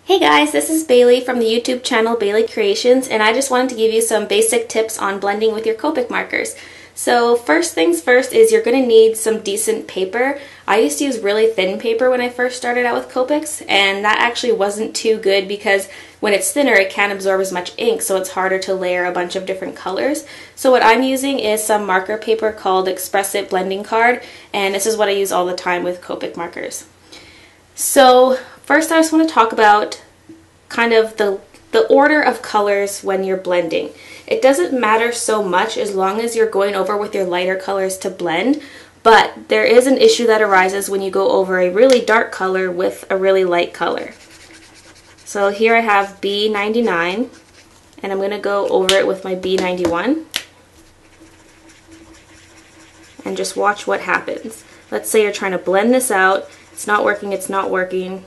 Hey guys, this is Baylee from the YouTube channel Baylee Creations, and I just wanted to give you some basic tips on blending with your Copic markers. So first things first is you're going to need some decent paper. I used to use really thin paper when I first started out with Copics, and that actually wasn't too good because when it's thinner it can't absorb as much ink, so it's harder to layer a bunch of different colors. So what I'm using is some marker paper called Expressive Blending Card, and this is what I use all the time with Copic markers. So first I just want to talk about kind of the order of colors when you're blending. It doesn't matter so much as long as you're going over with your lighter colors to blend, but there is an issue that arises when you go over a really dark color with a really light color. So here I have B99, and I'm going to go over it with my B91 and just watch what happens. Let's say you're trying to blend this out, it's not working,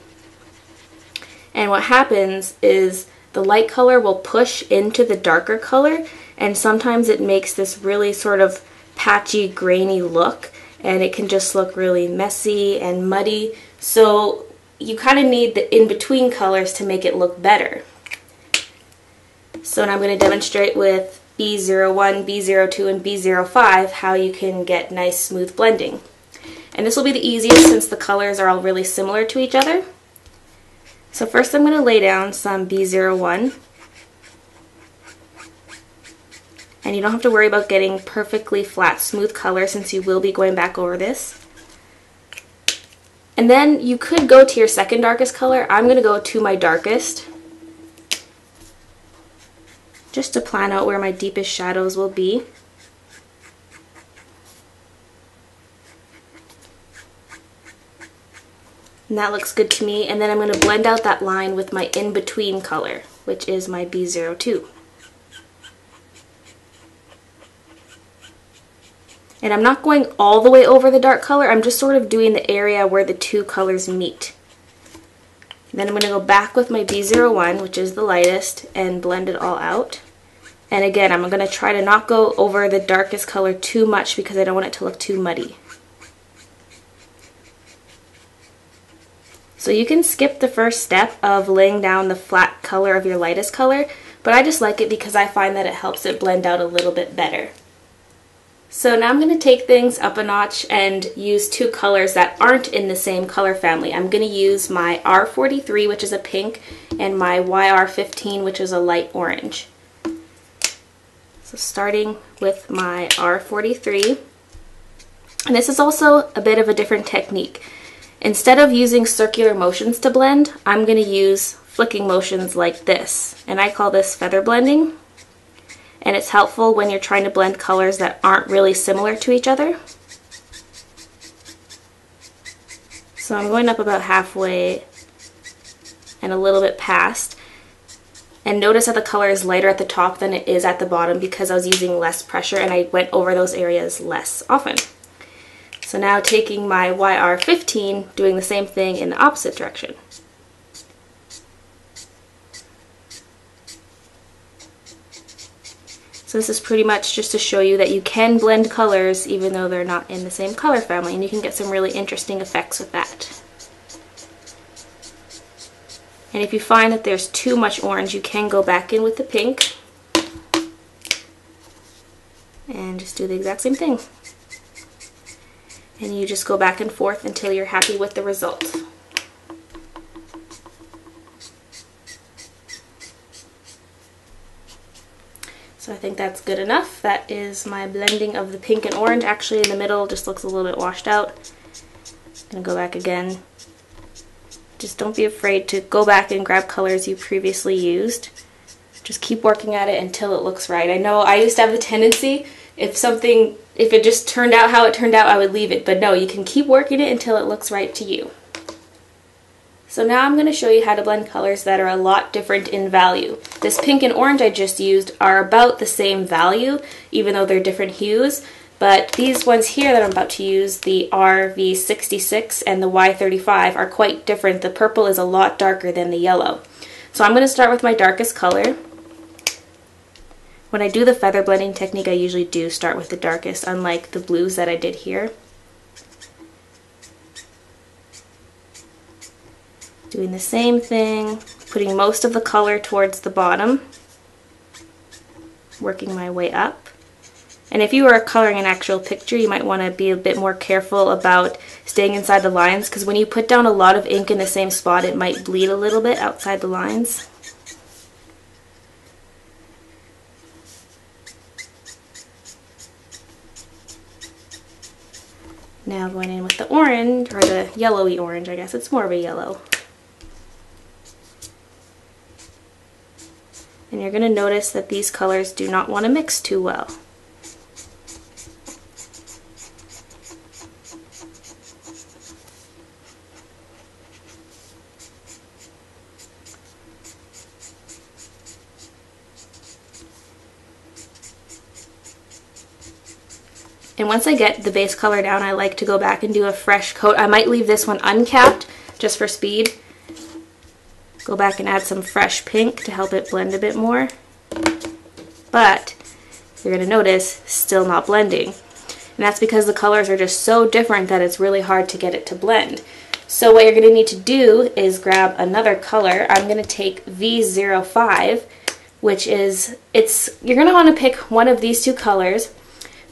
and what happens is the light color will push into the darker color, and sometimes it makes this really sort of patchy, grainy look, and it can just look really messy and muddy. So you kind of need the in-between colors to make it look better. So now I'm going to demonstrate with B01, B02, and B05 how you can get nice smooth blending. And this will be the easiest since the colors are all really similar to each other. So first I'm going to lay down some B01, and you don't have to worry about getting perfectly flat smooth color since you will be going back over this. And then you could go to your second darkest color. I'm going to go to my darkest just to plan out where my deepest shadows will be. And that looks good to me, and then I'm going to blend out that line with my in-between color, which is my B02. And I'm not going all the way over the dark color, I'm just sort of doing the area where the two colors meet. And then I'm going to go back with my B01, which is the lightest, and blend it all out. And again, I'm going to try to not go over the darkest color too much because I don't want it to look too muddy. So you can skip the first step of laying down the flat color of your lightest color, but I just like it because I find that it helps it blend out a little bit better. So now I'm going to take things up a notch and use two colors that aren't in the same color family. I'm going to use my R43, which is a pink, and my YR15, which is a light orange. So starting with my R43, and this is also a bit of a different technique. Instead of using circular motions to blend, I'm going to use flicking motions like this, and I call this feather blending, and it's helpful when you're trying to blend colors that aren't really similar to each other. So I'm going up about halfway and a little bit past, and notice that the color is lighter at the top than it is at the bottom because I was using less pressure and I went over those areas less often. So now taking my YR15, doing the same thing in the opposite direction. So this is pretty much just to show you that you can blend colors even though they're not in the same color family, and you can get some really interesting effects with that. And if you find that there's too much orange, you can go back in with the pink and just do the exact same thing. And you just go back and forth until you're happy with the result. So I think that's good enough. That is my blending of the pink and orange. Actually in the middle just looks a little bit washed out. I'm going to go back again. Just don't be afraid to go back and grab colors you previously used. Just keep working at it until it looks right. I know I used to have the tendency, if it just turned out how it turned out, I would leave it. But no, you can keep working it until it looks right to you. So now I'm going to show you how to blend colors that are a lot different in value. This pink and orange I just used are about the same value, even though they're different hues. But these ones here that I'm about to use, the RV66 and the Y35, are quite different. The purple is a lot darker than the yellow. So I'm going to start with my darkest color. When I do the feather blending technique, I usually do start with the darkest, unlike the blues that I did here. Doing the same thing putting most of the color towards the bottom, working my way up. And if you were coloring an actual picture, you might want to be a bit more careful about staying inside the lines, because when you put down a lot of ink in the same spot, it might bleed a little bit outside the lines. Now going in with the orange, or the yellowy orange, I guess it's more of a yellow. And you're going to notice that these colors do not want to mix too well. And once I get the base color down, I like to go back and do a fresh coat. I might leave this one uncapped just for speed. Go back and add some fresh pink to help it blend a bit more. But you're going to notice still not blending. And that's because the colors are just so different that it's really hard to get it to blend. So what you're going to need to do is grab another color. I'm going to take V05, which is, you're going to want to pick one of these two colors.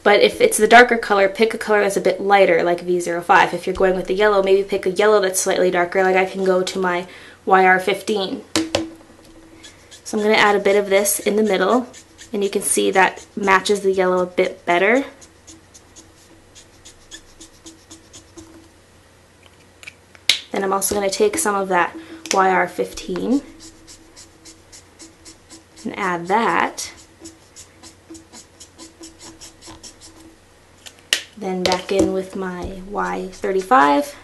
But if it's the darker color, pick a color that's a bit lighter, like V05. If you're going with the yellow, maybe pick a yellow that's slightly darker, like I can go to my YR15. So I'm going to add a bit of this in the middle, and you can see that matches the yellow a bit better. Then I'm also going to take some of that YR15 and add that. Then back in with my Y35,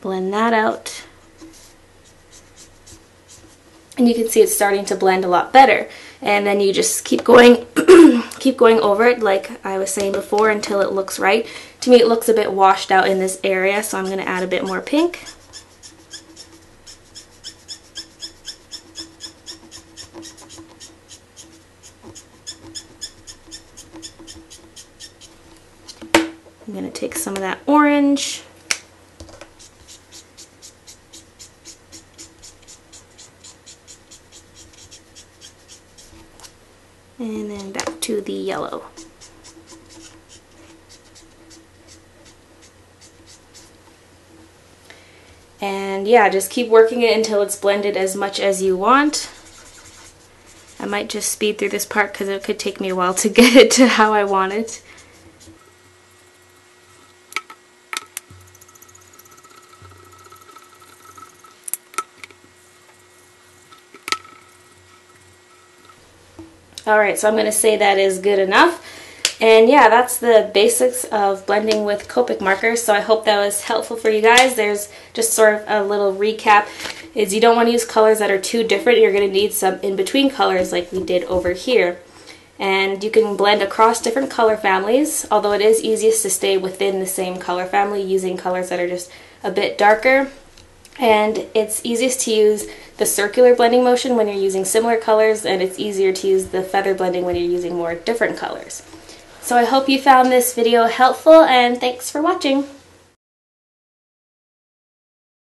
blend that out, and you can see it's starting to blend a lot better. And then you just keep going, keep going over it like I was saying before until it looks right. To me, it looks a bit washed out in this area, so I'm going to add a bit more pink. I'm going to take some of that orange, and then back to the yellow. And yeah, just keep working it until it's blended as much as you want. I might just speed through this part because it could take me a while to get it to how I want it. Alright, so I'm going to say that is good enough. And yeah, that's the basics of blending with Copic markers. So I hope that was helpful for you guys. There's just sort of a little recap. Is you don't want to use colors that are too different. You're going to need some in-between colors like we did over here. And you can blend across different color families, although it is easiest to stay within the same color family using colors that are just a bit darker. And it's easiest to use the circular blending motion when you're using similar colors, and it's easier to use the feather blending when you're using more different colors. So I hope you found this video helpful, and thanks for watching.